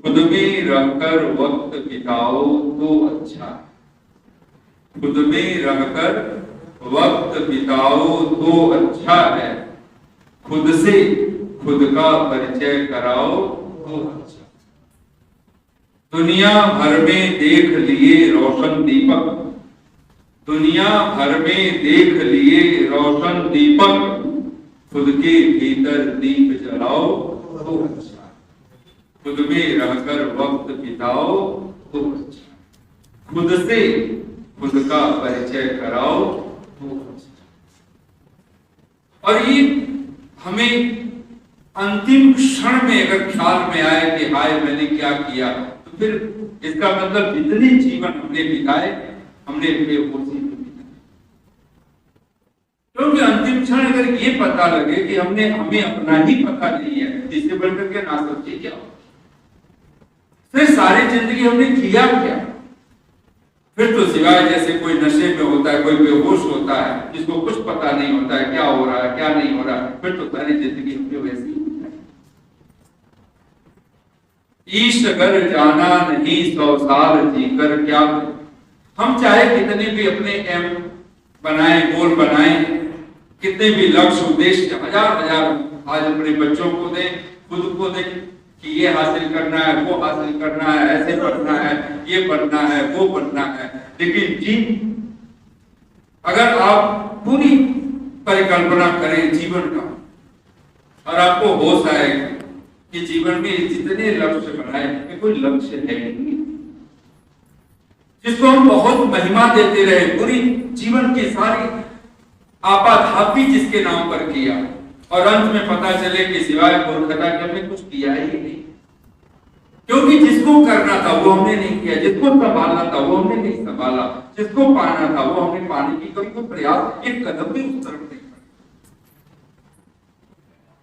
खुद में रहकर वक्त बिताओ तो अच्छा है। खुद में रहकर वक्त बिताओ तो अच्छा है। खुद से खुद का परिचय कराओ तो अच्छा। दुनिया भर में देख लिए रोशन दीपक, दुनिया भर में देख लिए रोशन दीपक, खुद के भीतर दीप जलाओ तो अच्छा। खुद में रहकर वक्त बिताओ तो अच्छा। खुद से खुद का परिचय कराओ तो अच्छा। और ये हमें अंतिम क्षण में अगर ख्याल में आए कि हाय मैंने क्या किया, तो फिर इसका मतलब जितने जीवन हमने बिताए हमने बेहोशी में बिताए। क्योंकि अंतिम क्षण अगर ये पता लगे कि हमें अपना ही पता नहीं है, इससे बढ़कर के ना सोचिए क्या हो। फिर सारी जिंदगी हमने किया क्या? फिर तो सिवाय जैसे कोई नशे में होता है, कोई बेहोश होता है, जिसको कुछ पता नहीं होता है क्या हो रहा है क्या नहीं हो रहा है, फिर तो सारी जिंदगी हमने वैसी ही ईश अगर जाना नहीं 100 साल जीकर क्या। हम चाहे कितने भी अपने एम बनाए, गोल बनाए, कितने भी लक्ष्य उद्देश्य हजार आज अपने बच्चों को दें, खुद को दें कि ये हासिल करना है, वो हासिल करना है, ऐसे पढ़ना है, ये पढ़ना है, वो पढ़ना है। लेकिन जी अगर आप पूरी परिकल्पना करें जीवन का और आपको होश आए कि जीवन में जितने लक्ष्य बनाए कोई लक्ष्य है नहीं, जिसको हम बहुत महिमा देते रहे, पूरी जीवन की सारी आपाधापी जिसके नाम पर किया और अंत में पता चले कि सिवाय मूर्खता के हमने कुछ किया ही नहीं। क्योंकि जिसको करना था वो हमने नहीं किया, जिसको संभालना था वो हमने नहीं संभाला, जिसको पाना था वो हमने पाने की कोई प्रयास एक कदम भी उस तरफ नहीं किया।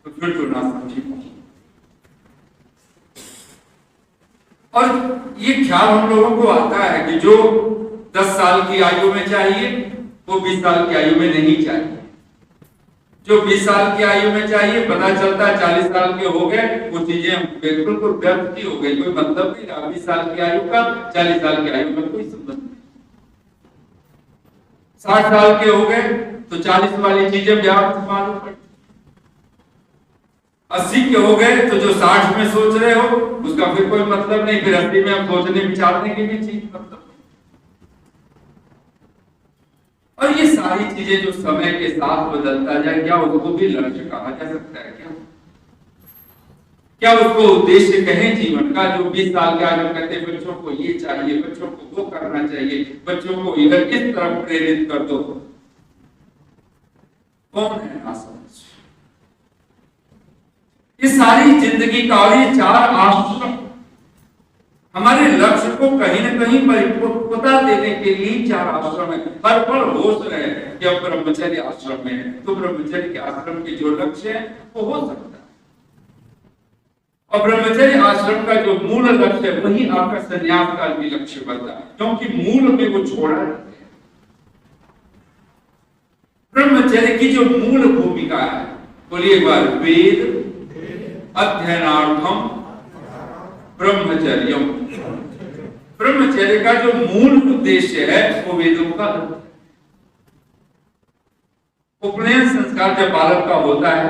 तो फिर तो ना समझी। और ये ख्याल हम लोगों को आता है कि जो 10 साल की आयु में चाहिए वो 20 साल की आयु में नहीं चाहिए। जो 20 साल की आयु में चाहिए पता चलता है 40 साल के हो गए, वो चीजें बिल्कुल व्यर्थ की हो गई, कोई मतलब नहीं रहा। 20 साल की आयु का 40 साल की आयु में कोई संबंध नहीं। 60 साल के हो गए तो 40 वाली चीजें व्यर्थ मालूम पड़ती। 80 के हो गए तो जो 60 में सोच रहे हो उसका फिर कोई मतलब नहीं, फिर 80 में अब सोचने विचारने की भी चीज मतलब। और ये सारी चीजें जो समय के साथ बदलता जाए, क्या उसको भी लक्ष्य कहा जा सकता है? क्या उसको उद्देश्य कहें जीवन का? जो 20 साल के आगे कहते हैं बच्चों को ये चाहिए, बच्चों को वो करना चाहिए, बच्चों को इधर किस तरफ प्रेरित कर दो, कौन है नासमझ? इस सारी जिंदगी का और ये 4 आश्रम हमारे लक्ष्य को कहीं न कहीं परिपक्वता देने के लिए 4 आश्रम है। हर पल होश रहे कि अब ब्रह्मचर्य आश्रम में है, तो ब्रह्मचर्य के आश्रम के जो लक्ष्य है वो हो सकता है। और ब्रह्मचर्य आश्रम का जो मूल लक्ष्य है वही आपका संन्यास का भी लक्ष्य बनता है, क्योंकि मूल में वो छोड़ा रहते हैं। ब्रह्मचर्य की जो मूल भूमिका है, बोलिए एक बार, वेद अध्ययनार्थम ब्रह्मचर्यम। ब्रह्मचर्य का जो मूल उद्देश्य है वो वेदों का उपनयन संस्कार जब बालक का होता है,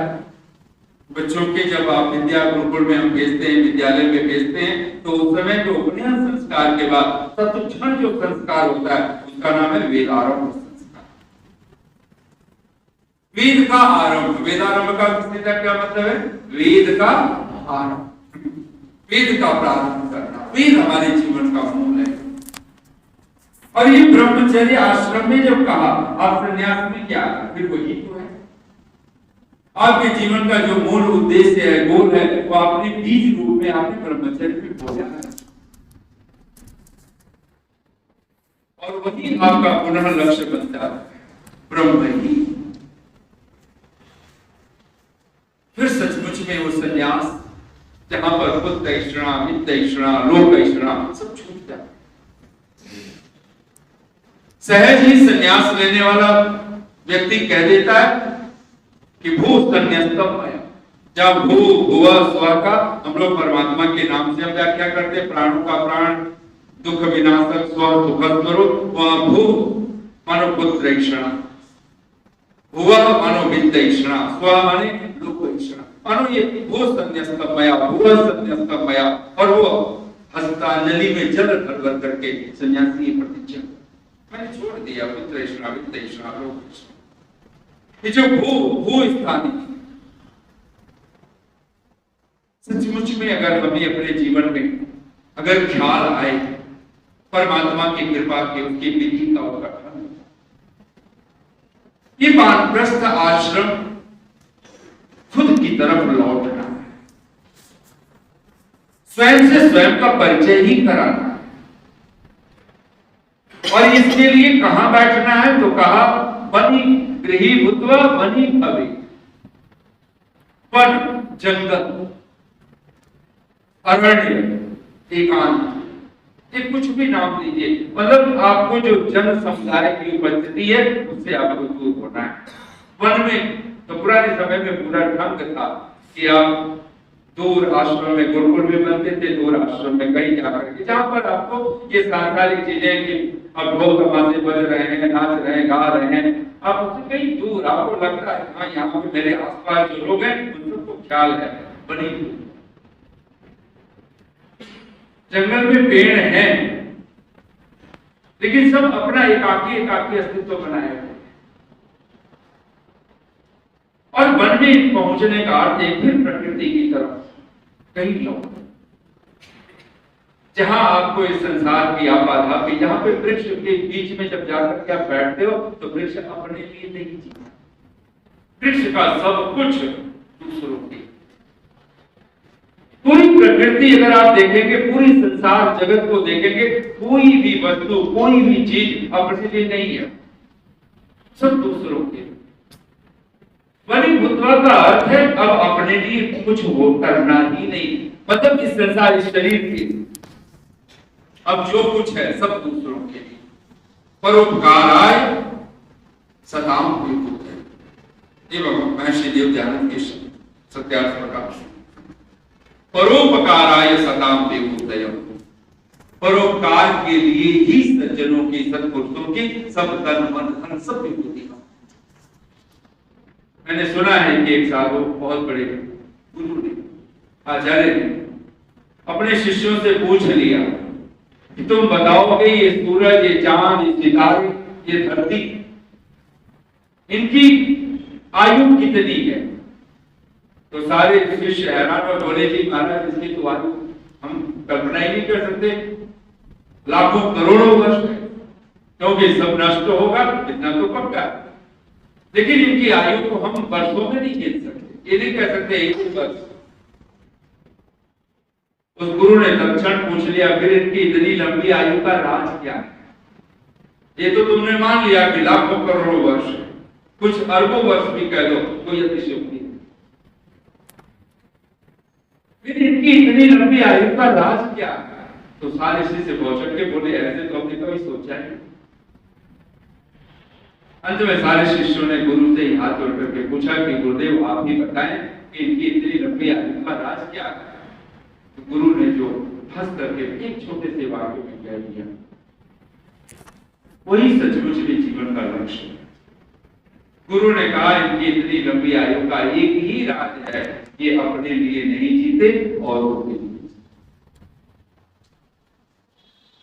बच्चों के जब आप विद्या गुरुकुल में हम भेजते हैं, विद्यालय में भेजते हैं, तो उस समय जो उपनयन संस्कार के बाद तत्क्षण जो संस्कार होता है उसका नाम है वेदारंभ संस्कार। वेद का आरंभ, वेदारंभ का सीधा क्या मतलब है? वेद का आरंभ, वेद का प्रारंभ करना। वेद हमारे जीवन का मूल है। और ये ब्रह्मचर्य आश्रम में जब कहा, आप संन्यास में क्या, फिर वही तो है। आपके जीवन का जो मूल उद्देश्य है, गोल है, वो आपने बीज रूप में आपने ब्रह्मचर्य में बोया है, और वही आपका पुनः लक्ष्य बनता है, ब्रह्म ही। फिर सचमुच में वो संन्यास जहां पर बुद्ध ऐषणा, वित्त ऐषणा, लोक ऐषणा सब छूट जाए। सहज ही संन्यास लेने वाला व्यक्ति कह देता है कि भू संन्यास्तम है। जब भू भुव स्व का हम लोग परमात्मा के नाम से हम व्याख्या करते हैं, प्राणों का प्राण, दुख विनाशक, स्व सुख स्वरूप। वहां भू मानो पुत्र ऐषणा, भुव मानो वित्त ऐषणा, स्व माने लोक ऐषणा, मानो ये भू संन्यास्तमया, भुव संन्यास्तमया। और वो हस्तांजलि में जल भर करके सन्यासी प्रतिज्ञा, मैंने छोड़ दिया पुत्र ऐषणा, वित्त ऐषणा, लोक ऐषणा। ये जो भू स्थान है, सचमुच में अगर हमें अपने जीवन में अगर ख्याल आए परमात्मा की कृपा के, उसकी विधि का उद्घाटन, ये वानप्रस्थ आश्रम खुद की तरफ लौटना है, स्वयं से स्वयं का परिचय ही कराना है। और इसके लिए कहां बैठना है? तो कहा बनी गृही भूत्वा बनी भवे। वन, जंगल, अरण्य, एकांत, ये कुछ भी नाम लीजिए, मतलब आपको जो जन समुदाय की उपस्थिति है उससे आपको दूर होना है। वन में तो पुराने समय में पूरा ढंग था कि आप दूर आश्रम में, गुरुकुल में बनते थे, दूर आश्रम में कहीं जाकर के, जहां पर आपको ये सांसारिक चीजें कि अब ढोल तमाशे बज रहे हैं, नाच रहे हैं, गा रहे हैं, आप उससे कहीं दूर, आपको लगता है हाँ यहाँ पे मेरे आसपास जो लोग हैं उन सबको ख्याल है, बनी। जंगल में पेड़ हैं लेकिन सब अपना एकाकी अस्तित्व बनाए हुए। और वन में पहुंचने का अर्थ एक फिर प्रकृति की तरफ कहीं लो, जहां आपको इस संसार की आपाधापी, जहां पे वृक्ष के बीच में जब जाकर के आप बैठते हो तो वृक्ष अपने लिए नहीं जीता, वृक्ष का सब कुछ दूसरों के। पूरी प्रकृति अगर आप देखेंगे, पूरी संसार जगत को देखेंगे, कोई भी वस्तु, कोई भी चीज अपने लिए नहीं है, सब दूसरों के। वनी भूतवा का अर्थ है अब अपने लिए कुछ वो करना ही नहीं, मतलब इस संसार, इस शरीर के अब जो कुछ है सब दूसरों के लिए। परोपकाराय सताम विभूत है, ये महर्षि देव दयानंद के सत्यार्थ प्रकाश। परोपकाराय सताम विभूतय, परोपकार के लिए ही सज्जनों की, सत्पुरुषों की सब तन मन धन सब विभूति। मैंने सुना है कि एक साधु बहुत बड़े गुरु ने, आचार्य ने अपने शिष्यों से पूछ लिया कि तुम बताओगे ये सूरज, ये चांद, ये सितारे, ये धरती, इनकी आयु कितनी है? तो सारे शिष्य हैरान और बोले जी महाराज इसकी तो आयु हम कल्पना ही नहीं कर सकते, लाखों करोड़ों वर्ष है, क्योंकि सब नष्ट होगा, इतना तो पक्का। लेकिन इनकी आयु को हम वर्षों में नहीं गिन सकते, ये नहीं कह सकते एक वर्ष। उस गुरु ने तत्क्षण पूछ लिया, फिर इनकी इतनी लंबी आयु का राज क्या है? ये तो तुमने मान लिया कि लाखों करोड़ों वर्ष है, कुछ अरबों वर्ष भी कह दो, कोई अतिशयोक्ति नहीं। फिर इनकी इतनी लंबी आयु का राज क्या है? तो सारे शिष्य भौचक के बोले, ऐसे तो हमने कभी सोचा नहीं। अंत में सारे शिष्यों ने गुरु से हाथ जोड़ करके पूछा कि गुरुदेव आप ही बताएं कि इनकी इतनी लंबी आयु का राज क्या है? तो गुरु ने जो हंस करके एक छोटे से वाक्य में कह दिया, वही सचमुच में जीवन का लक्ष्य है। गुरु ने कहा इनकी इतनी लंबी आयु का एक ही राज है, ये अपने लिए नहीं जीते औरों के लिए।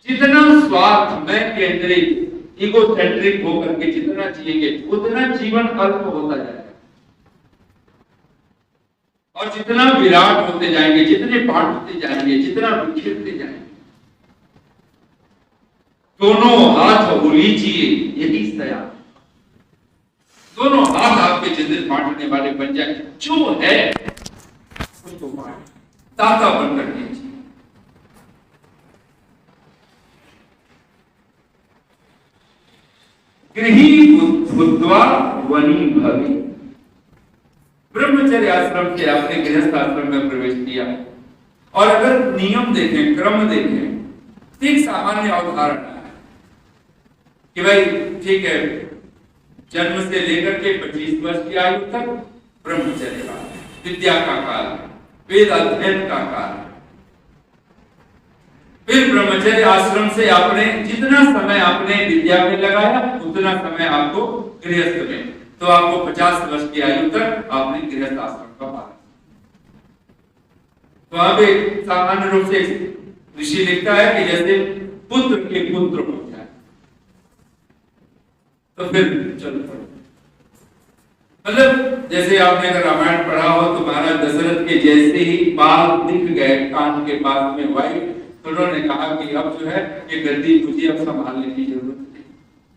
जितना स्वार्थ में केंद्रित इगोसेंट्रिक होकर के जितना जिएंगे उतना जीवन अल्प होता जाएगा, और जितना विराट होते जाएंगे, जितने बांटते जाएंगे, जितना बिखरते जाएंगे, दोनों हाथ उलीचिए यही सया, दोनों हाथ आपके जिंदगी बांटने वाले बन जाए, जो है उसको बांट, दाता बनकर कीजिए। गृही भूत्वा वनी भवे, ब्रह्मचर्य आश्रम से आपने गृहस्थ आश्रम में प्रवेश किया, और अगर नियम देखें, क्रम देखें, तो एक सामान्य अवधारणा है कि भाई ठीक है, जन्म से लेकर के 25 वर्ष की आयु तक ब्रह्मचर्य काल, विद्या का काल, वेद अध्ययन का काल। फिर ब्रह्मचर्य आश्रम से आपने जितना समय आपने विद्या में लगाया उतना समय आपको गृहस्थ में, तो आपको 50 वर्ष की आयु तक आपने गृहस्थ आश्रम का पालन। तो अब एक सामान्य रूप से ऋषि लिखता है कि जैसे पुत्र के पुत्र हो जाए, तो फिर चलो पढ़ो। मतलब जैसे आपने अगर रामायण पढ़ा हो तो महाराज दशरथ के जैसे ही बाल दिख गए कान के पास में व्हाइट, तो उन्होंने कहा कि अब जो है ये गद्दी मुझे अब संभालने की जरूरत नहीं,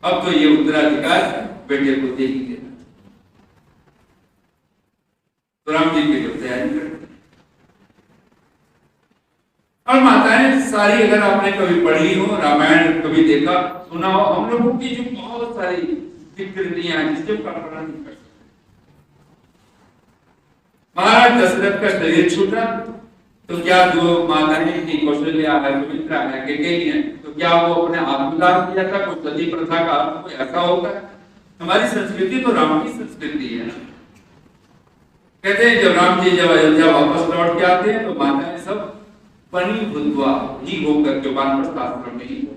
अब तो ये उत्तराधिकार बेटे को दे ही देना। तो राम जी की जो तैयारी करते, और माताएं सारी अगर आपने कभी पढ़ी हो रामायण, कभी देखा सुना हो, हम लोगों की जो बहुत सारी विकृतियां हैं जिसके कल्पना नहीं कर सकते। महाराज दशरथ का शरीर छूटा तो क्या दो माताएं थी, कौशल्या है, सुमित्रा है, कैकेयी है, तो क्या वो अपने आत्मदान किया था? कोई सती प्रथा का कोई ऐसा होता है? हमारी संस्कृति तो राम की संस्कृति है ना। कहते हैं जब राम जी जब अयोध्या वापस लौट के आते हैं तो माताएं सब पनी भूतवा ही होकर के वानप्रस्थ आश्रम में ही हो,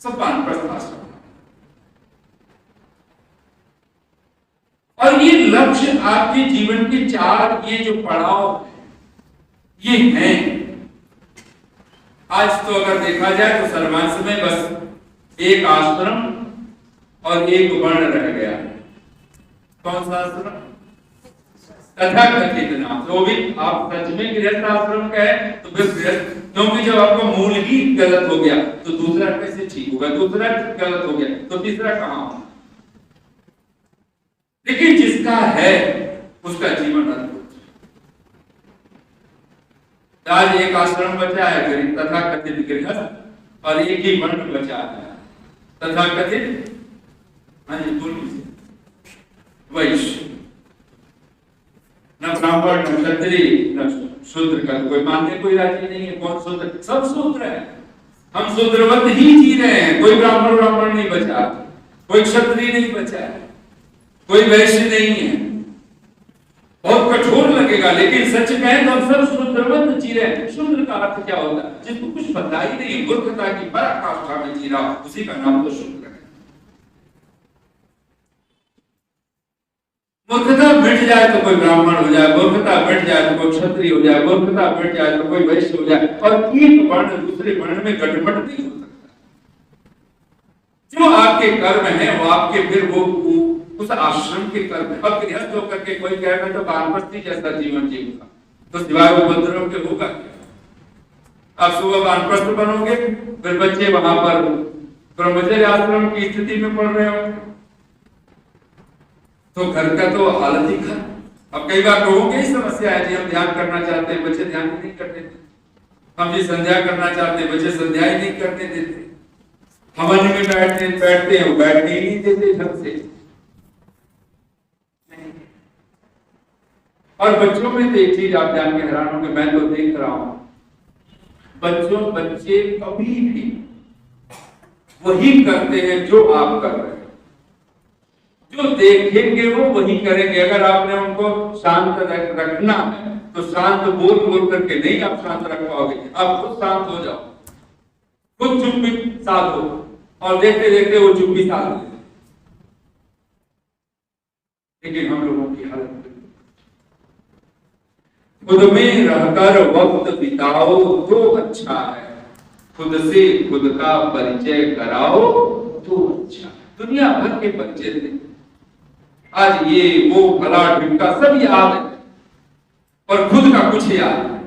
सब वानप्रस्थ आश्रम। और ये लक्ष्य आपके जीवन के 4 ये जो पड़ाव ये हैं। आज तो अगर देखा जाए तो सर्वांश में बस एक आश्रम और एक वर्ण रह गया। कौन सा आश्रम? तथाकथित नाम। तो भी आप सच में गृहस्थ आश्रम का है तो फिर गृहस्थ, क्योंकि जब आपका मूल ही गलत हो गया तो दूसरा कैसे ठीक होगा? दूसरा गलत हो गया तो तीसरा कहां होगा? लेकिन जिसका है उसका जीवन अद्भुत। आज एक आश्रम बचा है तथाकथित गृहस्थ, और एक ही वर्ण बचा है तथाकथित वैश्य। न ब्राह्मण, न क्षत्रिय, न शूद्र का कोई मानने कोई राजी नहीं है। कौन शूद्र? सब शूद्र है। हम शूद्रवत ही जी रहे हैं। कोई ब्राह्मण नहीं बचा, कोई क्षत्रिय नहीं बचा, कोई वैश्य नहीं है। बहुत कठोर लगेगा, लेकिन सच कहें तो हम सब शूद्रवत जी रहे हैं। शूद्र का अर्थ क्या होता है? जिसको कुछ पता ही नहीं, मूर्खता की पराकाष्ठा में जी रहा, उसी का नाम तो शूद्र है। मूर्खता मिट जाए तो कोई ब्राह्मण हो जाए, मूर्खता मिट जाए तो कोई क्षत्रिय हो जाए, मूर्खता मिट जाए तो कोई वैश्य हो जाए, और एक वर्ण दूसरे वर्ण में गठबंध नहीं हो सकता। जो आपके कर्म है वो आपके फिर वो उस आश्रम के कर्म। अब गृहस्थ होकर के कोई कहेगा तो वानप्रस्थी जैसा जीवन जीऊंगा, तो सिवाय उपद्रव के होगा क्या? आप सुबह वानप्रस्थ बनोगे, फिर बच्चे वहां पर ब्रह्मचर्य आश्रम की स्थिति में पढ़ रहे होंगे, तो घर का तो हालत ही खराब। अब कई बार लोगों की समस्या है जी, हम ध्यान करना चाहते हैं, बच्चे ध्यान नहीं करते थे। हम जी संध्या करना चाहते हैं, बच्चे संध्या ही नहीं करने देते। हवन में बैठते हैं, वो बैठने ही नहीं देते ढंग से। और बच्चों में तो एक चीज आप जान के हैरान होंगे, मैं तो देख रहा हूं, बच्चे कभी भी वही करते हैं जो आप कर रहे हैं। जो देखेंगे वो वही करेंगे। अगर आपने उनको शांत रखना है तो शांत बोल करके नहीं आप शांत रख पाओगे। आप खुद शांत हो जाओ, खुद चुप्पी साध हो, और देखते देखते वो चुप्पी साध ले। लेकिन हम लोगों की हालत खुद में रहकर वक्त बिताओ तो अच्छा है, खुद से खुद का परिचय कराओ तो अच्छा। दुनिया भर के परिचय थे, आज ये वो फला ढिमका सब याद है, और खुद का कुछ याद है।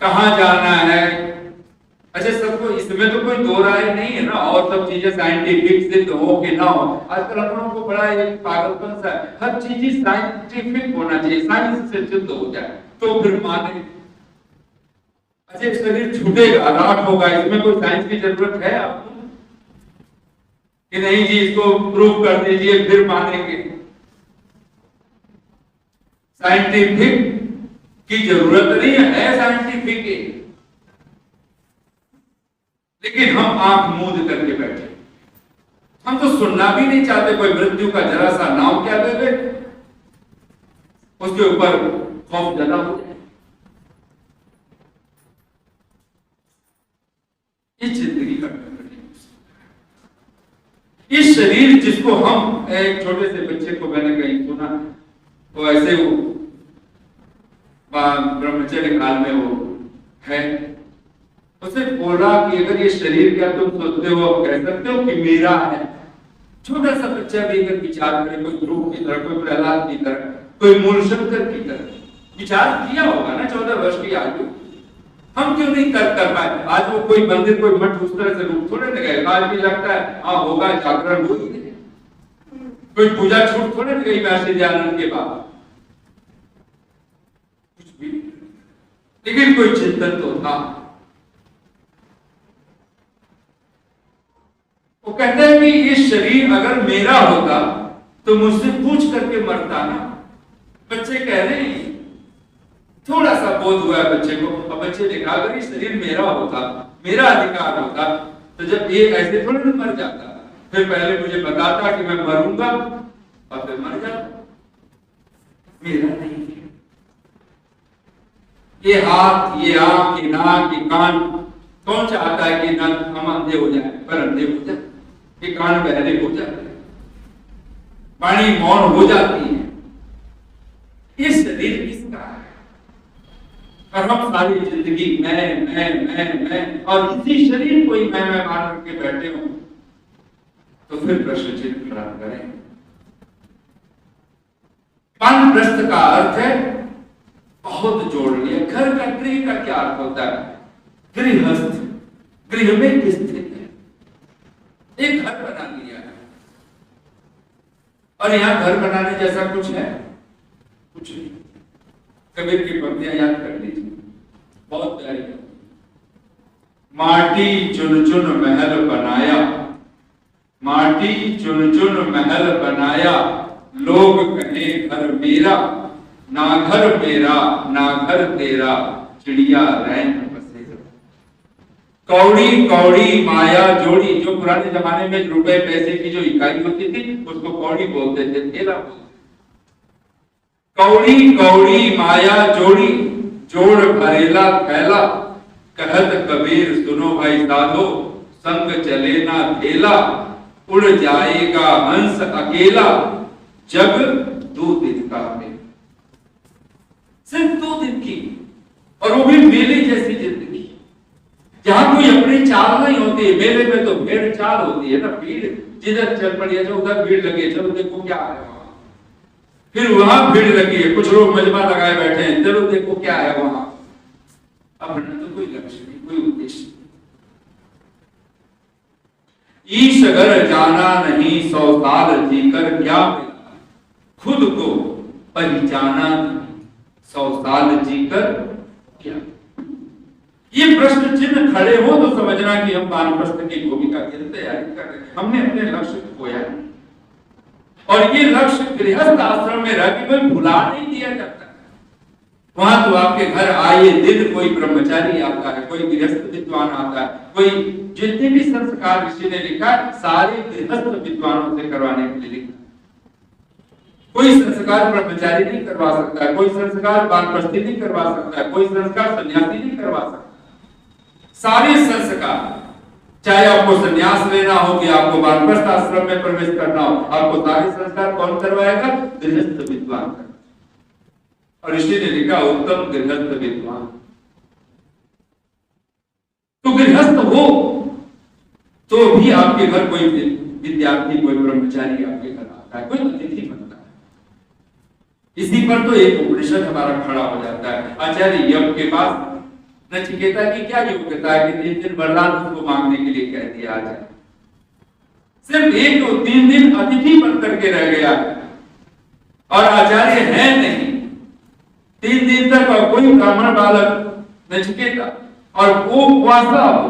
कहाँ जाना है, अच्छा सबको, इसमें तो कोई दो राय नहीं है ना। और सब चीजें साइंटिफिक सिद्ध हो कि ना हो, आजकल हम लोगों को बड़ा एक पागलपन सा है, हर चीज साइंटिफिक होना चाहिए, साइंस से सिद्ध हो जाए तो फिर माने। अच्छा शरीर छूटेगा, राख होगा, इसमें कोई साइंस की जरूरत है आपको कि नहीं जी, इसको प्रूव कर दीजिए फिर मानेंगे। साइंटिफिक की जरूरत नहीं है, साइंटिफिक है, लेकिन हम आंख मूंद करके बैठे। हम तो सुनना भी नहीं चाहते। कोई मृत्यु का जरा सा नाम क्या दे दे, उसके ऊपर खौफ ज्यादा हो जाए। इस जिंदगी का इस शरीर जिसको हम, एक छोटे से बच्चे को मैंने कहीं सुना, वो ऐसे वो ब्रह्मचर्य काल में वो है, उसे बोला कि अगर ये शरीर क्या तुम सोचते हो, कह सकते हो कि मेरा है। छोटा सा बच्चा भी अगर विचार करे, कोई ध्रुव की तरह, कोई प्रहलाद की तरह, कोई मूलशंकर की तरह विचार किया होगा ना 14 वर्ष की आयु, हम क्यों नहीं तर्क कर पाए? आज वो कोई मंदिर कोई मठ उस तरह से रूप थोड़े लगे। आज भी लगता है हाँ होगा, जागरण हो ही नहीं, कोई पूजा छूट थोड़े गई वैसे आनंद के बाद, कुछ भी। लेकिन कोई चिंतन तो था। वो कहते हैं कि ये शरीर अगर मेरा होता तो मुझसे पूछ करके मरता ना। बच्चे कह रहे हैं, थोड़ा सा बोध हुआ है बच्चे को, और बच्चे ने कहा अगर ये शरीर मेरा होता, मेरा अधिकार होता, तो जब ये ऐसे थोड़े ना मर जाता, फिर पहले मुझे बताता कि मैं मरूंगा और फिर मर जाता। मेरा नहीं है ये हाथ, ये आंख, ये नाक, ये कान। कौन चाहता है कि हम अंधे हो जाए? पर अंधे हो जाए, ये कान बहरे हो जाते हैं, वाणी मौन हो जाती है। ये शरीर किसका है? और हम सारी जिंदगी मैं और इसी शरीर को ही मैं मान करके बैठे हो, तो फिर प्रश्न चिन्ह खड़ा करें। वानप्रस्थ का अर्थ है बहुत जोड़ लिया। घर का, गृह का क्या अर्थ होता है? गृहस्थ, गृह में स्थित है, एक घर बना लिया है। और यहां घर बनाने जैसा कुछ है? कुछ नहीं। कबीर की पंक्तियां याद कर लीजिए, बहुत प्यारी है। माटी चुन चुन महल बनाया, माटी चुन चुन महल बनाया, लोग कहे घर मेरा, ना घर मेरा ना घर तेरा, चिड़िया रैन बसेरा। कौड़ी कौड़ी माया जोड़ी, जो पुराने जमाने में रुपए पैसे की जो इकाई होती थी उसको कौड़ी बोलते थे, थेला बोलते। कौड़ी कौड़ी माया जोड़ी, जोड़ भरेला थैला, कहत कबीर सुनो भाई साधो, संग चले ना थेला, उड़ जाएगा हंस अकेला, जग 2 दिन का मेला, सिर्फ 2 दिन की, और वो भी मेले जैसी जिंदगी जहां कोई अपनी चाल नहीं होती है। मेले में तो भीड़ चाल होती है ना, भीड़ जिधर चल पड़ी है, जो उधर भीड़ लगी है, चलो देखो क्या है वहां। फिर वहां भीड़ लगी है, कुछ लोग मजमा लगाए बैठे हैं, चलो देखो क्या है वहां। अपना तो कोई लक्ष्य नहीं, कोई उद्देश्य। ईश अगर जाना नहीं 100 साल जीकर क्या मिला, खुद को पहचाना नहीं 100 साल जीकर क्या। ये प्रश्न चिन्ह खड़े हो तो समझना कि हम वानप्रस्थ की भूमिका की तैयारी कर रहे हैं। हमने अपने लक्ष्य को खोया है, और ये लक्ष्य गृहस्थ आश्रम में रह के कोई भुला नहीं दिया जाता। वहां तो आपके घर आए दिन कोई ब्रह्मचारी आता है, कोई गृहस्थ विद्वान आता है, कोई जितने भी संस्कार ऋषि ने लिखा सारे गृहस्थ विद्वानों से करवाने के लिए लिखा। कोई संस्कार ब्रह्मचारी नहीं करवा सकता है, कोई संस्कार वानप्रस्थी नहीं करवा सकता है, कोई संस्कार सन्यासी नहीं करवा सकता। सारे संस्कार, चाहे आपको सन्यास लेना हो कि आपको वानप्रस्थ आश्रम में प्रवेश करना हो, आपको सारे संस्कार कौन करवाएगा? गृहस्थ विद्वान करवाएगा। और ऋषि ने लिखा उत्तम गृहस्थ विद्वान। तो गृहस्थ हो तो भी आपके घर कोई विद्यार्थी, कोई ब्रह्मचारी आपके घर आता है, कोई अतिथि बनता है। इसी पर तो एक उपनिषद हमारा खड़ा हो जाता है। आचार्य यज्ञ के पास नचिकेता की क्या योग्यता है कि 3 दिन वरदान उसको मांगने के लिए कह दिया जाए। सिर्फ 3 दिन अतिथि बन करके रह गया, और आचार्य है नहीं। 3 दिन तक कोई ब्राह्मण बालक नचिकेता और वो उपवासा हो,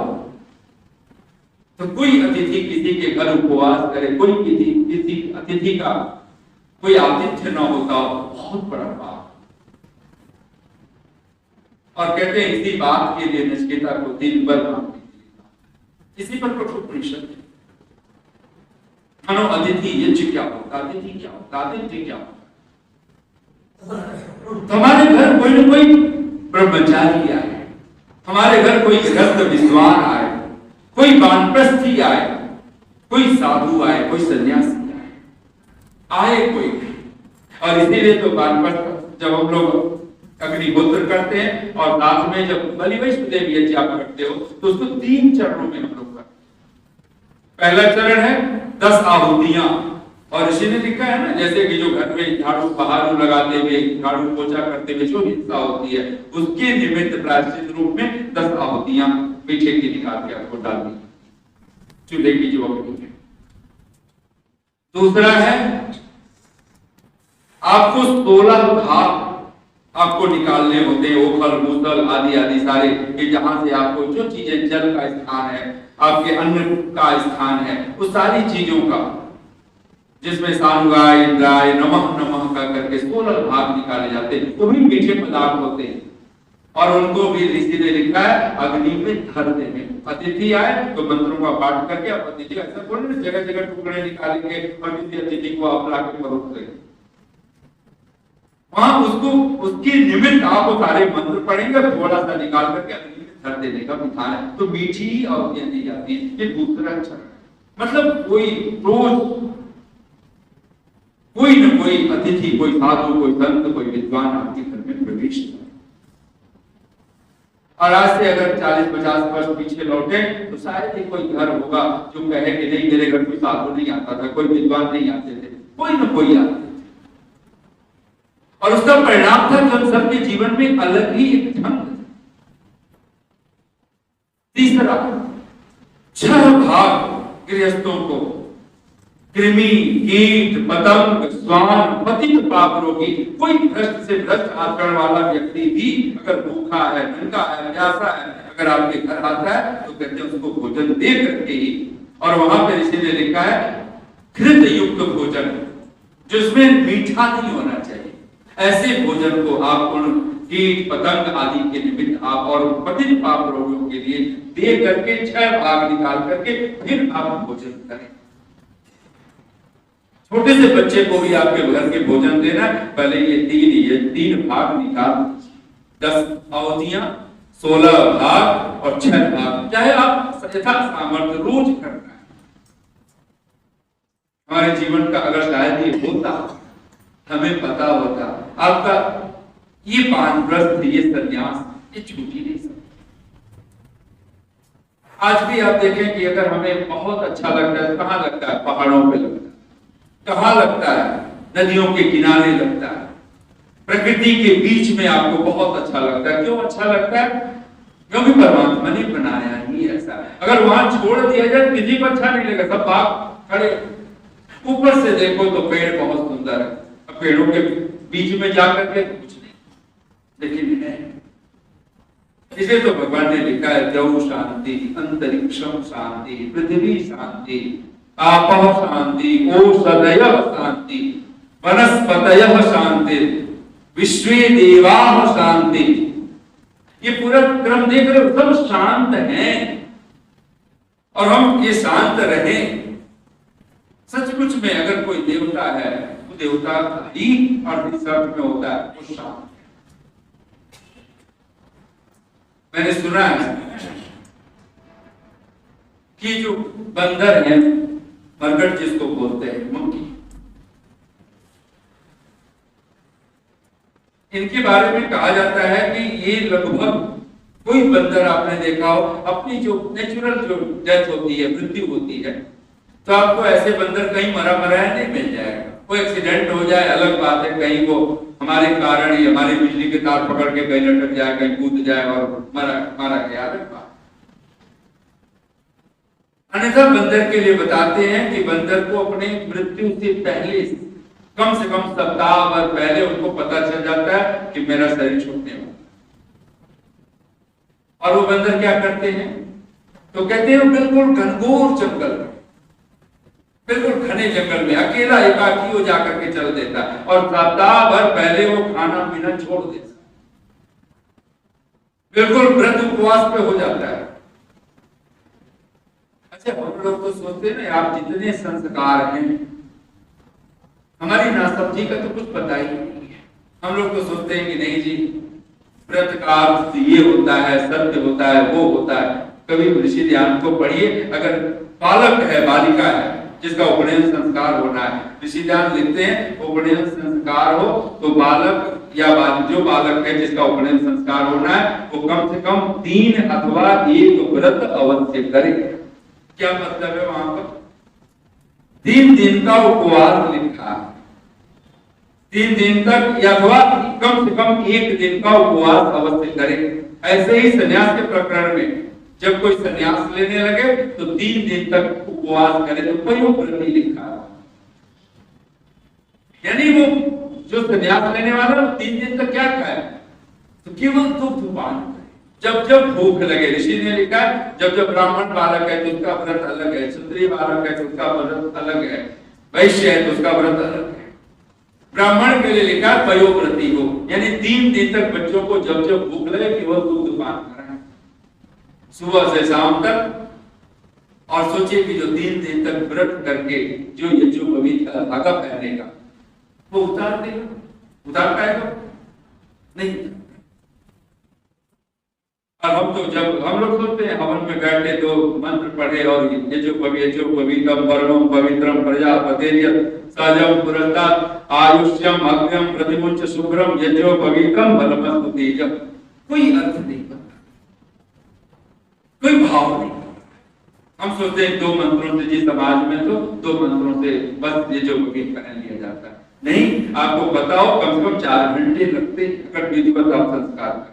तो कोई अतिथि किसी के घर उपवास करे, कोई किसी अतिथि का कोई आतिथ्य न होता हो, बहुत बड़ा पाप। और कहते हैं इसी बात के लिए नचिकेता को दिन भर मांगने के लिए। इसी पर कठोपनिषद है। मानो अतिथि यज्ञ क्या होता, अतिथि क्या होता, अतिथि क्या होता। हमारे घर कोई न कोई ब्रह्मचारी आए, हमारे घर कोई गृहस्थ विद्वान आए, कोई वानप्रस्थी आए, कोई साधु आए, कोई सन्यासी आए कोई भी। और इसीलिए तो वानप्रस्थ जब हम लोग अग्निहोत्र करते हैं और साथ में जब बलि वैष्णदेव यज्ञ आप करते हो तो उसको 3 चरणों में हम लोग करते हैं। पहला चरण है 10 आहुतियां, और ऋषि ने लिखा है ना, जैसे कि जो घर में झाड़ू बहारू लगाते हुए, झाड़ू पोछा करते हुए जो हिस्सा होती है उसके निमित्त प्रायश्चित रूप में 10 आहुतियां मीठे की निकाल के आपको डालनी चूल्हे की जो अग्नि है। दूसरा है आपको 16 भाग आपको निकालने होते हैं, ओखल मूसल आदि आदि सारे, कि जहां से आपको जो चीजें, जल का स्थान है, आपके अन्न का स्थान है, उस सारी चीजों का, जिसमें सानुगाय इंद्राय नमः नमः का करके 16 भाग निकाले जाते हैं। वो भी मीठे पदार्थ होते हैं, और उनको भी ऋषि ने लिखा है अग्नि में धर देने। अतिथि आए तो मंत्रों का पाठ करके, अब अतिथि ऐसा बोले जगह जगह टुकड़े निकालेंगे और किसी अतिथि को आप लाके परोस देंगे। वहां उसको उसके निमित्त आप वो सारे मंत्र पढ़ेंगे, थोड़ा सा निकाल करके अग्नि में धर देने का विधान है। तो मीठी ही आहुतियां दी जाती है। ये दूसरा चरण। मतलब कोई रोज कोई न कोई अतिथि, कोई साधु, कोई संत, कोई विद्वान आपके घर में प्रवेश करे। और आज से अगर 40-50 वर्ष पीछे लौटे तो शायद ही कोई घर होगा जो कहे कि नहीं मेरे घर कोई साधु नहीं आता था, कोई विद्वान नहीं आते थे, कोई न कोई आते थे। और उसका परिणाम था कि हम सबके जीवन में अलग ही एक ढंग। तीसरा, 6 भाग गृहस्थों को कृमि, कीट, पतंग, स्वान, पतित पाप रोगी, कोई भ्रष्ट से भ्रष्ट आचरण वाला व्यक्ति भी अगर भूखा है, नंगा है, प्यासा है, अगर आपके घर आता है तो कहते हैं उसको भोजन दे करके ही। और वहां पर ऋषि ने लिखा है घृत युक्त भोजन, जिसमें मीठा नहीं होना चाहिए। ऐसे भोजन को आप उन कीट पतंग आदि के निमित्त आप और पतित पाप रोगियों के लिए दे करके 6 भाग निकाल करके फिर आप भोजन करें। छोटे से बच्चे को भी आपके घर के भोजन देना, पहले ये 3 भाग निकाल, 10 आहुतियां, 16 भाग और 6 भाग, चाहे आप यथा सामर्थ्य रोज करना है। हमारे जीवन का अगर शायद ये होता हमें पता होता आपका ये वानप्रस्थ, ये सन्यास, ये छूट ही नहीं सकता। आज भी आप देखें कि अगर हमें बहुत अच्छा लगता है, कहाँ लगता है? पहाड़ों पे लगता है। कहाँ लगता है? नदियों के किनारे लगता है। प्रकृति के बीच में आपको बहुत अच्छा लगता है। क्यों अच्छा लगता है? क्योंकि परमात्मा ने बनाया ही ऐसा। अगर वहां छोड़ दिया जाए किसी को अच्छा नहीं लगेगा। सब बाग खड़े, ऊपर से देखो तो पेड़ बहुत सुंदर है, अब पेड़ों के बीच में जाकर के कुछ नहीं, लेकिन है। इसे तो भगवान ने लिखा है, द्यौ शांति, अंतरिक्षम शांति, पृथ्वी शांति, आपः शांति, ओषधयः शांति, वनस्पतयः शांति, विश्वे देवाः शांति। ये पूरा क्रम देख रहे हो, सब शांत हैं और हम ये शांत रहें। सचमुच में अगर कोई देवता है तो देवता ही अर्थ इस अर्थ में होता है वो शांत। मैंने सुना है कि जो बंदर है, मरकट जिसको बोलते हैं, मंकी, इनके बारे में कहा जाता है कि ये लगभग, कोई बंदर आपने देखा हो, अपनी जो नेचुरल जो डेथ होती है, मृत्यु होती है, तो आपको ऐसे बंदर कहीं मरा मराया नहीं मिल जाएगा। कोई एक्सीडेंट हो जाए अलग बात है, कहीं वो हमारे कारण ही हमारी बिजली के तार पकड़ के कहीं लटक जाए, कहीं कूद जाए और मारा गया, अलग बात। अन्यथा बंदर के लिए बताते हैं कि बंदर को अपने मृत्यु से पहले, कम से कम सप्ताह भर पहले उनको पता चल जाता है कि मेरा शरीर छूटने वाला। और वो बंदर क्या करते हैं? तो कहते हैं बिल्कुल घनघोर जंगल, बिल्कुल घने जंगल में अकेला एकाकी हो जाकर के चल देता है और सप्ताह भर पहले वो खाना पीना छोड़ देता है, बिल्कुल व्रत उपवास पे हो जाता है। अच्छा, हम लोग तो सोचते हैं ना, आप जितने संस्कार हैं, हमारी नासमझी का तो कुछ पता ही नहीं है। हम लोग तो सोचते हैं कि नहीं जी, व्रत का अर्थ ये होता है, सत्य होता है, वो होता है। कभी ऋषि ध्यान को पढ़िए, अगर बालक है, बालिका है, जिसका उपनयन संस्कार होना है, ऋषि ध्यान लिखते हैं उपनयन संस्कार हो तो बालक या जो बालक है जिसका उपनयन संस्कार होना है, वो कम से कम 3 अथवा 1 व्रत अवश्य करे। क्या मतलब है वहां पर? 3 दिन का उपवास लिखा, 3 दिन तक या अथवा कम से कम 1 दिन का उपवास अवश्य करे। ऐसे ही संन्यास के प्रकरण में जब कोई संन्यास लेने लगे तो 3 दिन तक उपवास करे, तो पयोव्रती लिखा। यानी वो जो संन्यास लेने वाला वो 3 दिन तक क्या खाए? तो केवल दुग्ध पान करे, जब जब भूख लगे। ऋषि ने लिखा है, जब जब ब्राह्मण बालक है तो उसका व्रत अलग है, क्षत्रिय बालक है तो उसका व्रत अलग है, वैश्य है तो उसका व्रत अलग है। ब्राह्मण के लिए लिखा पयोव्रती हो, यानी 3 दिन तक बच्चों को जब जब भूख लगे केवल दुग्ध पान करना, सुबह से शाम तक। और सोचिए कि जो 3 दिन तक व्रत करके जो यज्ञोपवीत धागा पहनेगा वो उतार देगा, उतार पाएगा नहीं। और हम तो जब हम लोग सोचते हैं हवन में बैठे तो मंत्र पढ़े और यज्ञोपवीतम वर्णम पवित्रम प्रजापतेर्य सहजम पुरस्तात् आयुष्यम अग्न्यम प्रतिमुच्च शुभ्रम यज्ञोपवीतम बलमस्तु तेजम। कोई अर्थ नहीं बनता, कोई भाव नहीं। हम सोचते हैं 2 मंत्रों से, जी समाज में तो 2 मंत्रों से बस यज्ञोपवीत पहन लिया जाता है। नहीं, आपको बताओ कम से कम 4 घंटे लगते अगर विधिवत आप संस्कार करें।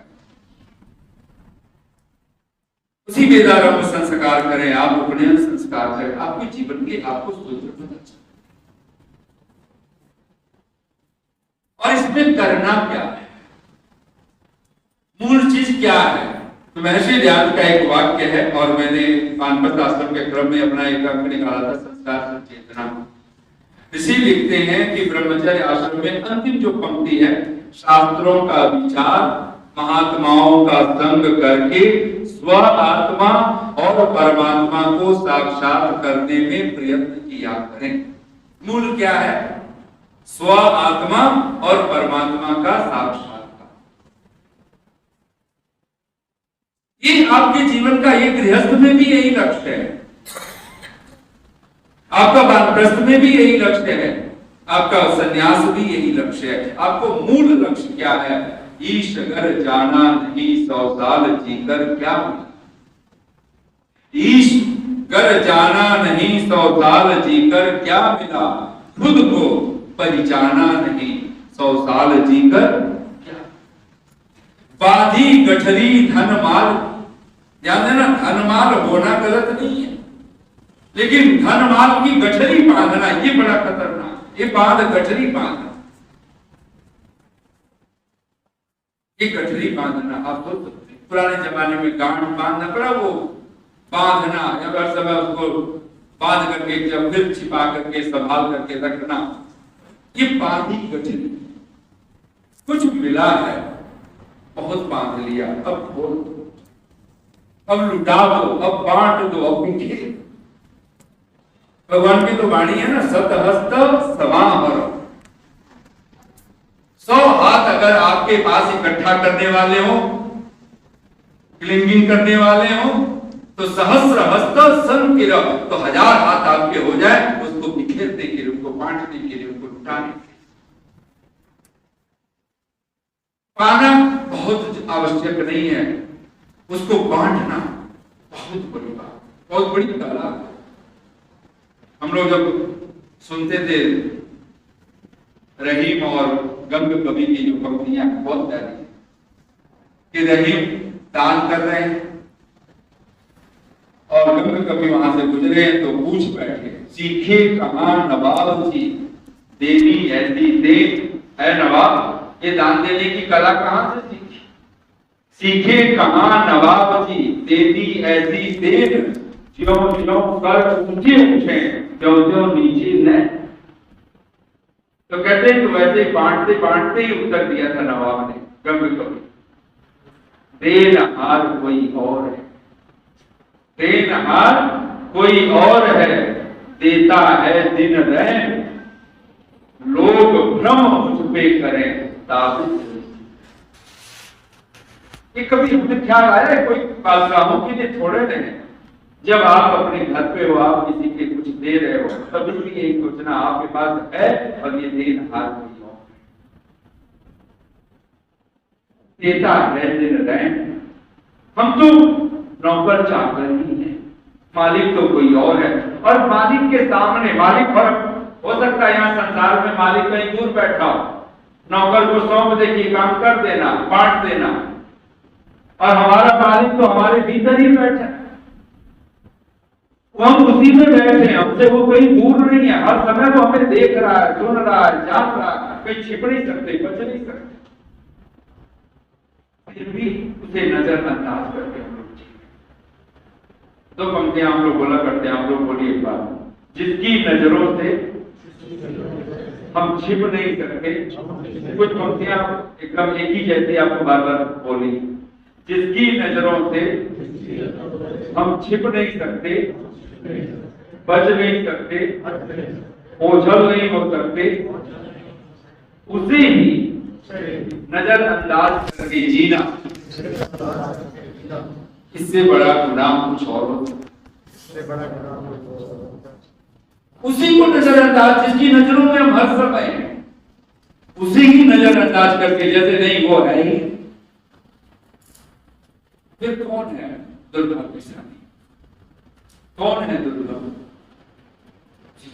उसी वेदारंभ संस्कार करें, आप उपनयन संस्कार करें, आपके जीवन के आपको सूत्र पता चले। और इसमें करना क्या है, मूल चीज क्या है? तो महर्षि ध्यान का एक वाक्य है और मैंने वानप्रस्थ आश्रम के क्रम में अपना एक अंक निकाला था, संस्कार संचेतना। ऋषि लिखते हैं कि ब्रह्मचर्य आश्रम में अंतिम जो पंक्ति है, शास्त्रों का विचार, महात्माओं का संग करके स्व आत्मा और परमात्मा को साक्षात करने में प्रयत्न किया करें। मूल क्या है? स्व आत्मा और परमात्मा का साक्षात्कार। ये आपके जीवन का, ये गृहस्थ में भी यही लक्ष्य है, आपका वानप्रस्थ में भी यही लक्ष्य है। आपका सन्यास भी यही लक्ष्य है। आपको मूल लक्ष्य क्या है? ईश अगर जाना नहीं 100 साल जीकर क्या मिला। ईश गर जाना नहीं 100 साल जीकर क्या मिला, खुद को पहचाना नहीं 100 साल जीकर क्या। बाधी गठरी धन माल, ध्यान देना, धन माल होना गलत नहीं है, लेकिन धन माल की गठरी बांधना ये बड़ा खतरनाक। ये बांध गठरी बांधना, ये गठरी बांधना। आप तो पुराने जमाने में गांठ बांधना पड़ा, वो बांधना या हर समय उसको बांध करके जब फिर छिपा करके संभाल करके रखना, ये बांधी गठरी। कुछ मिला है, बहुत बांध लिया, अब खोल दो, अब लुटा दो, अब बांट दो, अब बिखेर। भगवान की तो वाणी है ना, सतहस्त समाहर। 100 हाथ अगर आपके पास इकट्ठा करने वाले हो, क्लिंगिंग करने वाले हो, तो सहस्र हस्त संकिर, तो 1000 हाथ आपके हो जाए उसको बिखेरने के लिए, उसको बांटने के लिए, उसको लुटाने के लिए। पाना बहुत आवश्यक नहीं है, उसको बांटना बहुत बड़ी बात, बहुत बड़ी कला। हम लोग जब सुनते थे रहीम और गंग कवि की जो पंक्तियां बहुत प्यारी कि रहीम दान कर रहे हैं और गंग कवि वहां से गुजरे हैं तो पूछ बैठे, सीखे कहां नवाब जी देवी ऐसी दे है नवाब, ये दान देने की कला कहां से सीखी। सीखे कहां नवाब जी देवी ऐसी देन, ज्यों ज्यों कर ऊंचे उठे ज्यों ज्यों नीचे न। तो कहते हैं तो वैसे बांटते बांटते ही उत्तर दिया था नवाब ने, गंग कवि, देनहार कोई और है, देनहार कोई और है, देता है दिन रैन, लोग भ्रम मुझ पे करें ताबिज। ये कभी मुझे ख्याल आया है कोई बादशाहों के लिए थोड़े नहीं, जब आप अपने घर पे हो, आप किसी के कुछ दे रहे हो, तभी भी यही सोचना आपके पास है और ये देनहार कोई और देता है दिन रैन। हम तो नौकर चाकर ही हैं, मालिक तो कोई और है। और मालिक के सामने, मालिक फर्क हो सकता है यहाँ संसार में मालिक कहीं दूर बैठा हो, नौकर को सौंप दे कि काम कर देना, बांट देना, और हमारा मालिक तो हमारे भीतर ही बैठा है, हम उसी में बैठे हैं, हमसे वो कहीं दूर नहीं है, हर समय वो हमें देख रहा है, सुन रहा है, जान रहा है, कहीं छिप नहीं सकते, बच नहीं सकते, फिर भी उसे नजरअंदाज करके हम लोग जीते। 2 पंक्तियां हम लोग बोला करते हैं, आप लोग बोलिए एक बार, जिसकी नजरों से हम छिप नहीं सकते। कुछ पंक्तियां एकदम एक ही जैसे आपको बार बार बोली, जिसकी नजरों से हम छिप नहीं सकते, बच नहीं सकते, ओझल नहीं हो सकते, उसे ही नजरअंदाज करके जीना, इससे बड़ा गुनाह कुछ और हो सकता। उसी को नजरअंदाज, जिसकी नजरों में हम हर समय हैं, उसी ही नजरअंदाज करके जैसे नहीं वो है ही, फिर कौन है दुर्भाग्यशाली, कौन है दुर्लभ?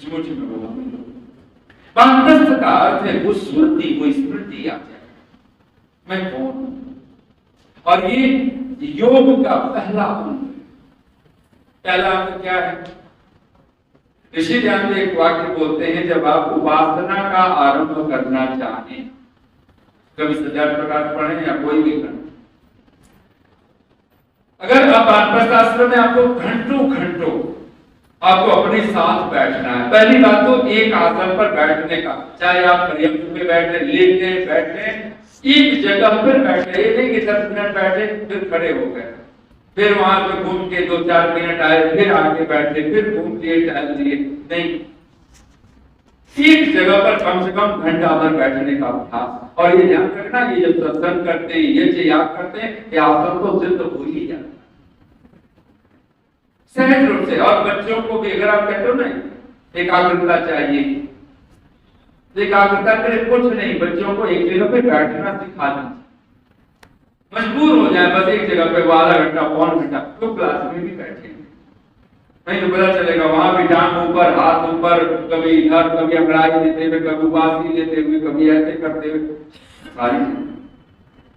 झूठ में बोला वानप्रस्थ का अर्थ है वो स्मृति, वो स्मृति आ जाए मैं कौन हूं। और ये योग का पहला अंग, पहला अंग क्या है? ऋषि ध्यान में एक वाक्य बोलते हैं, जब आप उपासना का आरंभ करना चाहें, कभी सज्जाद प्रकाश पढ़े या कोई भी पढ़े, अगर आप वानप्रस्थ आश्रम में आपको घंटों घंटों आपको अपने साथ बैठना है, पहली बात तो एक आसन पर बैठने का, चाहे आप पर्यंक पे बैठे, लेटे बैठे, एक जगह पर बैठे, नहीं कि 10 मिनट बैठे फिर खड़े हो गए, फिर वहां से घूम के 2-4 मिनट आए, फिर आके बैठे, फिर घूम लिए, टहल लिए, नहीं, एक जगह पर कम से कम घंटा भर बैठने का अभ्यास। और ये ध्यान रखना, ये जब सत्संग करते हैं, ये जो याद करते हैं, ये आसन तो सिद्ध हो ही जाता है सहज रूप से। और बच्चों को भी अगर आप कहते हो ना एकाग्रता चाहिए, एकाग्रता करे कुछ नहीं, बच्चों को एक जगह पे बैठना सिखा दीजिए, मजबूर हो जाए बस एक जगह पे वो आधा घंटा पौन घंटा, तो क्लास में भी बैठे, नहीं तो पता चलेगा वहां भी टांग ऊपर हाथ ऊपर, कभी इधर कभी अंगड़ाई लेते हुए, कभी उबासी लेते हुए, कभी ऐसे करते हुए सारी।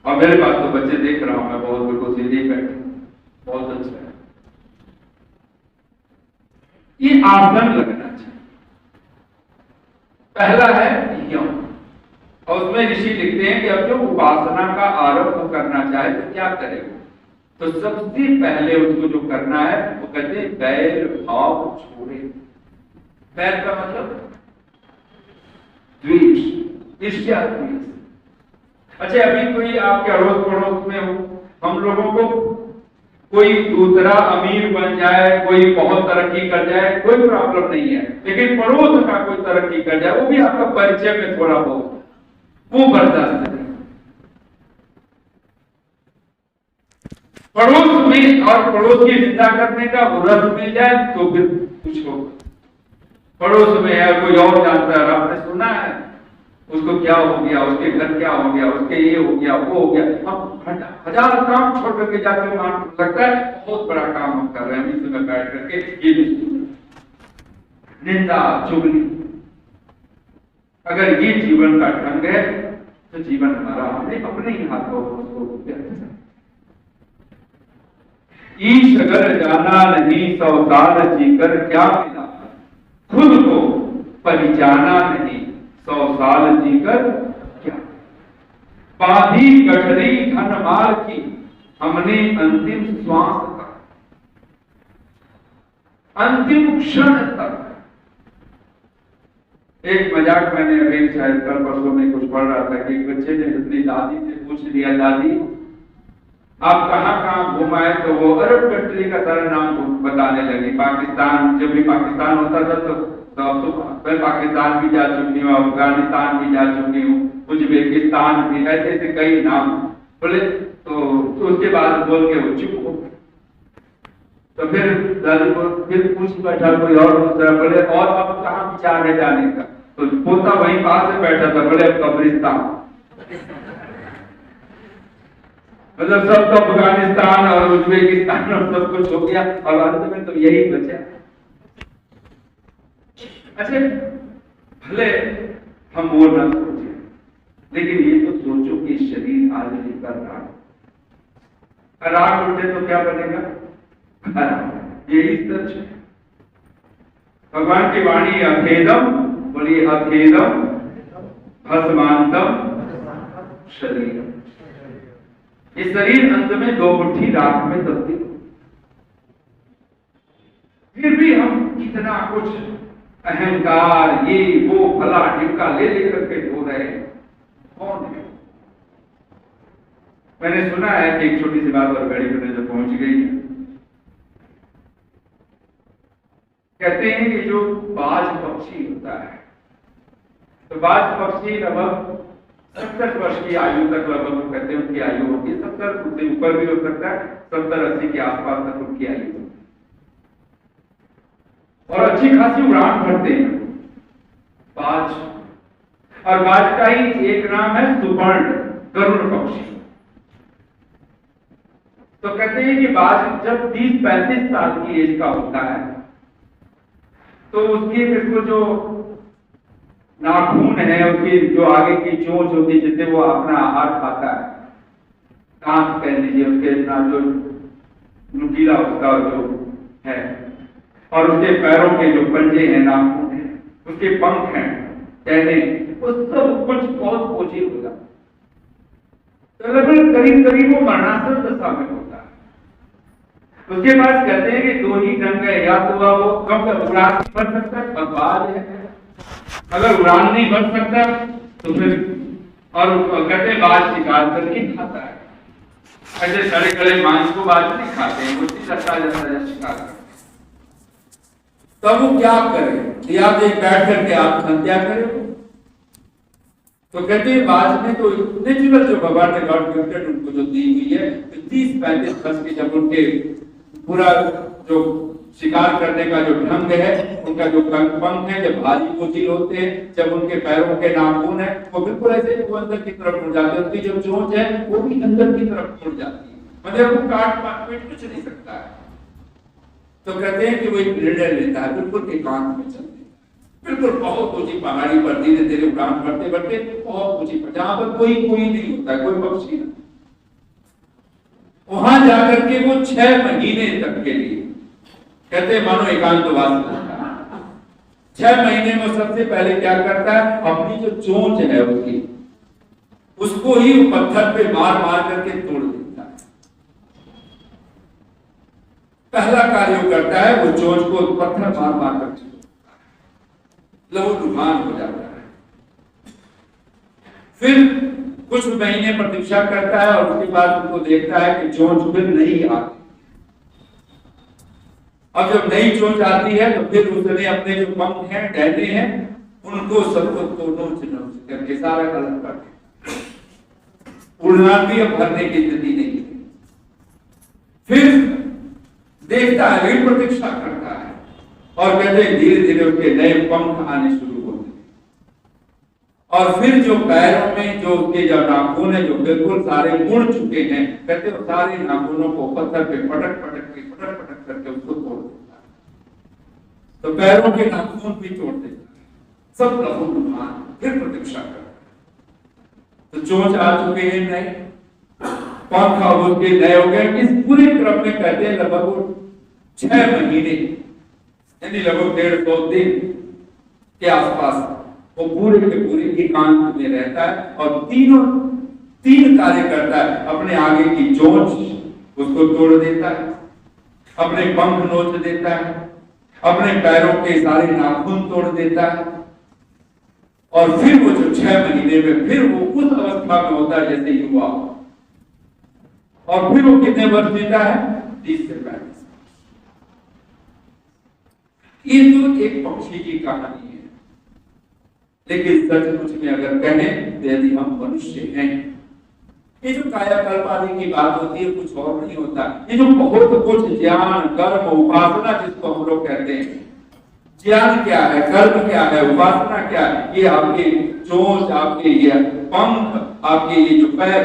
और मेरे पास तो बच्चे देख रहा हूं मैं, बहुत बिल्कुल सीधे बैठे, बहुत अच्छा है। ये आसन लगना चाहिए। पहला है यम, और उसमें ऋषि लिखते हैं कि अब जो उपासना का आरंभ करना चाहे तो क्या करे, तो सबसे पहले उसको जो करना है वो कहते हैं बैर भाव छोड़े। बैर का मतलब द्वेष, ईर्ष्या, द्वेष। अच्छा, अभी कोई आपके अड़ोस पड़ोस में हो, हम लोगों को कोई दूसरा अमीर बन जाए, कोई बहुत तरक्की कर जाए, कोई प्रॉब्लम नहीं है, लेकिन पड़ोस का कोई तरक्की कर जाए, वो भी आपका परिचय में थोड़ा बहुत, वो बर्दाश्त नहीं। पड़ोस में और पड़ोस की निंदा करने का रस मिल जाए तो फिर कुछ होगा। पड़ोस में है कोई और जानता है, आपने सुना है उसको क्या हो गया, उसके घर क्या हो गया, उसके ये हो गया वो हो गया, हम हजार काम छोड़ करके जाते हैं, लगता है बहुत बड़ा काम हम कर रहे हैं, इस समय बैठ करके ये निंदा चुगली। अगर ये जीवन का ढंग है तो जीवन हमारा हमने अपने ही हाथों ईश अगर जाना नहीं 100 साल जीकर क्या मिला, खुद को पहचाना नहीं 100 साल जीकर क्या, बाधी गठरी धन माल की हमने अंतिम श्वास तक, अंतिम क्षण तक। एक मजाक मैंने अभी शायद कल परसों में कुछ पढ़ रहा था कि एक बच्चे ने अपनी दादी से पूछ लिया, दादी आप कहाँ कहाँ घुमाए, तो वो अरब कंट्री का सारा नाम बताने लगी। पाकिस्तान, जब भी पाकिस्तान होता था तो मैं पाकिस्तान भी जा चुकी हूँ, अफगानिस्तान भी जा चुकी हूँ, उज्बेकिस्तान भी, ऐसे ऐसे कई नाम बोले। तो उसके बाद बोल के वो चुप हो। तो फिर दादी को फिर पूछ बैठा कोई और दूसरा, बोले और अब कहाँ विचार है जाने का, तो पोता वहीं पास में बैठा था, बोले अब कब्रिस्तान। मतलब सब तो अफगानिस्तान और उज्बेकिस्तान और सब कुछ हो गया, और अंत में तो यही बचा। अच्छा, भले हम वो ना सोचे, लेकिन ये तो सोचो कि शरीर आज नहीं कर रहा, राग उठे तो क्या बनेगा, यही सच है। भगवान की वाणी अभेदम, बोलिए अभेदम भस्मांतम शरीरम। ये शरीर अंत में 2 मुट्ठी राख में तब्दील। फिर भी हम कितना कुछ अहंकार, ये वो फला ढिमका ले लेकर के धो रहे हैं, कौन है? मैंने सुना है कि एक छोटी सी बात और बड़ी में जो पहुंच गई, कहते हैं कि जो बाज पक्षी होता है, तो बाज पक्षी लगभग 70 वर्ष की आयु तक लगभग कहते हैं उनकी आयु होगी, 70 से ऊपर भी हो सकता है, 70-80 के आसपास तक उनकी आयु होगी, और अच्छी खासी उड़ान भरते हैं बाज। और बाज का ही एक नाम है सुवर्ण, गरुड़ पक्षी। तो कहते हैं कि बाज जब 30-35 साल की एज का होता है तो उसकी इसको जो नाखून है, उसकी जो आगे की चोंच होती है जिससे वो अपना आहार खाता है, दांत कह लीजिए, उसके इतना जो नुकीला उसका जो है, और उसके पैरों के जो पंजे हैं, नाखून है, उसके पंख हैं, कहने वो सब कुछ बहुत ओझी होगा। तो लगभग करीब करीब वो मरणासन दशा में होता है। उसके बाद कहते हैं कि 2 ही ढंग है, या तो वो कब उड़ान नहीं बन सकता, बकवास है, अगर उड़ान नहीं बन सकता तो फिर, और कहते हैं बाज शिकार करके खाता है, ऐसे सड़े गले मांस को बाज नहीं खाते हैं, उसी सट्टा जैसा शिकार करते। तब वो क्या करे, या तो बैठ करके आप हत्या करें। तो कहते हैं बाज में तो नेचुरल जो भगवान ने गॉड गिफ्टेड उनको जो दी हुई है, तो 30-35 वर्ष के जब उनके पूरा जो शिकार करने का जो ढंग है, उनका जो पंख है जब भारी बोझिल होते हैं, जब उनके पैरों के नाखून है वो बिल्कुल ऐसे वो अंदर की तरफ मुड़ जाते हैं, उनकी जो चोंच है वो भी अंदर की तरफ मुड़ जाती है, मतलब वो काट पीट कुछ नहीं सकता है। तो कहते हैं कि वो एक निर्णय लेता है, बिल्कुल एकांत में चलते, बिल्कुल बहुत ऊंची पहाड़ी पर धीरे धीरे उड़ान भरते भरते बहुत ऊंची पर, जहां पर कोई नहीं होता है, कोई पक्षी नहीं, वहां जाकर के वो 6 महीने तक के लिए कहते मानो एकांतवास करता है। 6 महीने में सबसे पहले क्या करता है, अपनी जो चोंच है उसकी, उसको ही पत्थर पे मार मार करके तोड़ देता है। पहला कार्य करता है वो चोंच को पत्थर मार मार कर लहूलुहान हो जाता है। फिर कुछ महीने प्रतीक्षा करता है और उसके बाद उनको देखता है कि चोंच फिर नहीं आती। अब जब नई चोंच आती है तो फिर उसने अपने जो पंख हैं, डंडे हैं, उनको सबको नोच करके सारा कलर करके उड़ना भी अब भरने की स्थिति नहीं है। फिर देखता है, वही प्रतीक्षा करता है और कहते हैं धीरे धीरे उसके नए पंख आने शुरू होते हैं। और फिर जो पैरों में जो उसके जो नाखून है जो बिल्कुल सारे मुड़ चुके हैं, कहते हैं सारे नाखूनों को पत्थर पे पटक पटक करके उसको तोड़ देता है। तो पैरों के नाखून भी तोड़ देता है, सब लहूलुहान, फिर प्रतीक्षा करता है। तो चोंच आ चुके हैं नए, पंख अब उसके नए हो गए। इस पूरे क्रम में कहते हैं लगभग 6 महीने यानी लगभग 150 दिन के आसपास वो पूरे के पूरे एकांत में रहता है और तीन कार्य करता है। अपने आगे की चोंच उसको तोड़ देता है, अपने पंख नोच देता है, अपने पैरों के सारे नाखून तोड़ देता है और फिर वो जो 6 महीने में फिर वो उस अवस्था में होता है जैसे युवा। और फिर वो कितने वर्ष जीता है, 30 से 35। ये तो एक पक्षी की कहानी है, लेकिन सचमुच में अगर कहें तो यदि हम मनुष्य हैं, ये जो कायाकल्प आदि की बात होती है कुछ और नहीं होता। ये जो बहुत कुछ ज्ञान कर्म उपासना जिसको हम लोग कहते हैं, ज्ञान क्या है, कर्म क्या है, उपासना क्या है, ये आपके चोंच, आपके ये पंख, आपके ये जो पैर,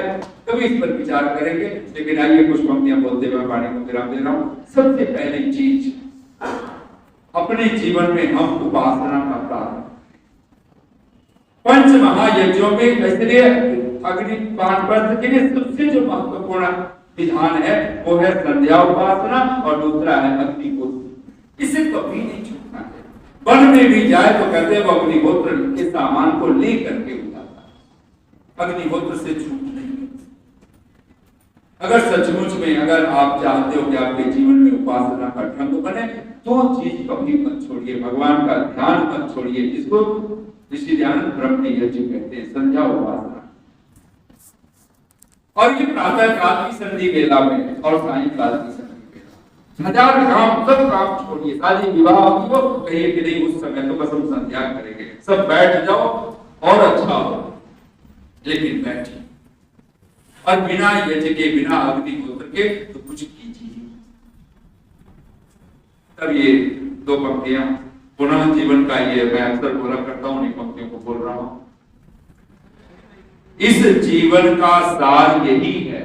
कभी इस पर विचार करेंगे। लेकिन आइए कुछ पंक्तियां बोलते हुए वाणी को विराम दे रहा हूं। सबसे पहली चीज अपने जीवन में हम उपासना का प्रारंभ, पंच महायज्ञों में इसलिए अग्निपान पर्व के लिए सबसे जो महत्वपूर्ण विधान है वो है संध्या उपासना और दूसरा है अग्निहोत्र। इसे कभी नहीं छूटना है। वन में भी जाए तो कहते वो अग्निहोत्र के सामान को लेकर के उतारता, अग्निहोत्र से छूट नहीं। अगर सचमुच में अगर आप चाहते हो कि आपके जीवन में उपासना का ढंग बने तो चीज कभी मत छोड़िए, भगवान का ध्यान मत छोड़िए। इसको ऋषि ध्यान ब्रह्म यज्ञ कहते हैं, संध्या उपासना। और ये प्रातः काल की संधि वेला में और सायंकाल की संधि वेला, 1000 काम सब काम छोड़िए, शादी विवाह हो कहिए कि नहीं उस समय तो बस हम संध्या करेंगे, सब बैठ जाओ और अच्छा हो, लेकिन बैठिए और बिना यज्ञ के बिना अग्निहोत्र के तो कुछ कीजिए। तब ये 2 पंक्तियां पुनः जीवन का ये मैं अक्सर बोला करता हूं, इन पंक्तियों को बोल रहा हूं। इस जीवन का सार यही है,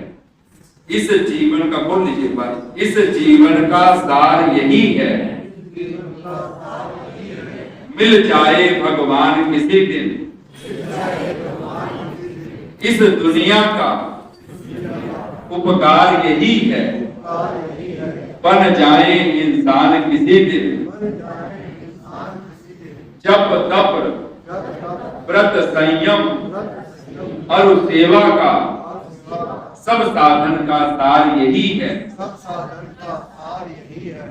इस जीवन का बोल लीजिए भाई, इस जीवन का सार यही है, मिल जाए भगवान किसी दिन, इस दुनिया का उपकार यही है, बन जाए इंसान किसी दिन, जप तप व्रत संयम और सेवा का सब साधन का सार यही है,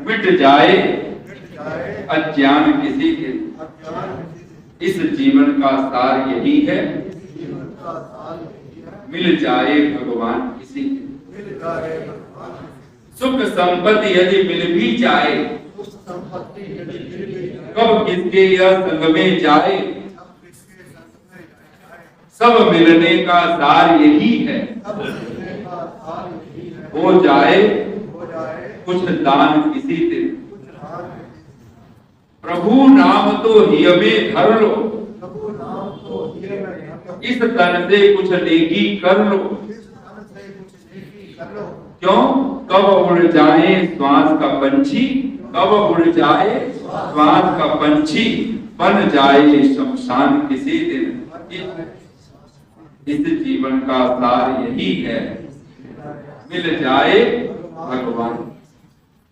मिट जाए अज्ञान किसी दिन, इस जीवन का सार यही है, मिल जाए भगवान किसी दिन। सुख संपत्ति यदि मिल भी जाए, कब किसके यह संग में जाए, सब मिलने का सार यही है, हो जाए कुछ दान किसी दिन, प्रभु नाम तो हिय में धर लो, इस तन से कुछ नेकी कर लो। क्यों? कब उड़ जाए श्वास का पंछी, कब उड़ जाए श्वास का पंछी, बन जाए शमशान किसी दिन। इस जीवन का सार यही है, मिल जाए भगवान।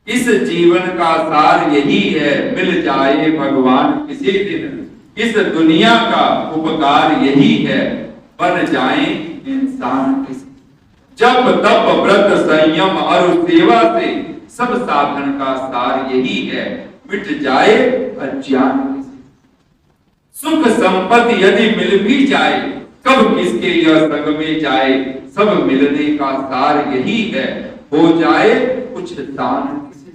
इस जीवन का सार यही है, मिल जाए भगवान किसी दिन। इस दुनिया का उपकार यही है, बन जाए इंसान किसी। जब तप व्रत संयम और सेवा से सब साधन का सार यही है, मिट जाए अज्ञान किसी। सुख संपत्ति यदि मिल भी जाए, कब किसके यह संग में जाए, सब मिलने का सार यही है, हो जाए कुछ दान किसी।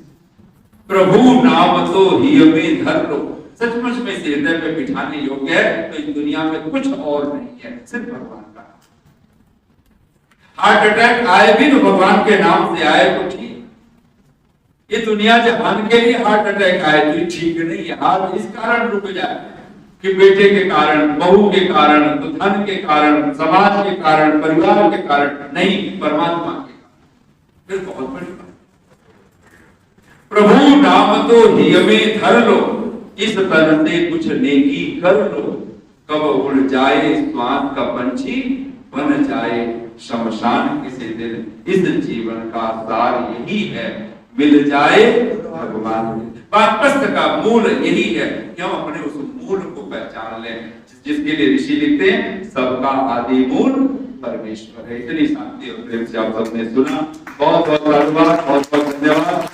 प्रभु नाम तो हिय में धर लो, सचमुच में हृदय पे बिठाने योग्य है, तो इस दुनिया में कुछ और नहीं है, सिर्फ भगवान का। हार्ट अटैक आए भी तो भगवान के नाम से आए तो ठीक। ये दुनिया जहान के लिए हार्ट अटैक आए तो ठीक नहीं है। हार्ट इस कारण रुक जाए कि बेटे के कारण, बहू के कारण, तो धन के कारण, समाज के कारण, परिवार के कारण नहीं, परमात्मा के कारण। फिर बहुत बड़ी बात। प्रभु नाम तो हिय में धर लो, इस तरह से कुछ नेकी कर लो। कब उड़ जाए श्वास का पंछी, बन जाए शमशान किसी दिन। इस जीवन का सार यही है, मिल जाए भगवान। वापस का मूल यही है कि हम अपने उस मूल को पहचान लें, जिसके लिए ऋषि लिखते हैं सबका आदि मूल परमेश्वर है। इतनी शांति और प्रेम से आप सबने सुना। बहुत बहुत धन्यवाद, बहुत बहुत धन्यवाद।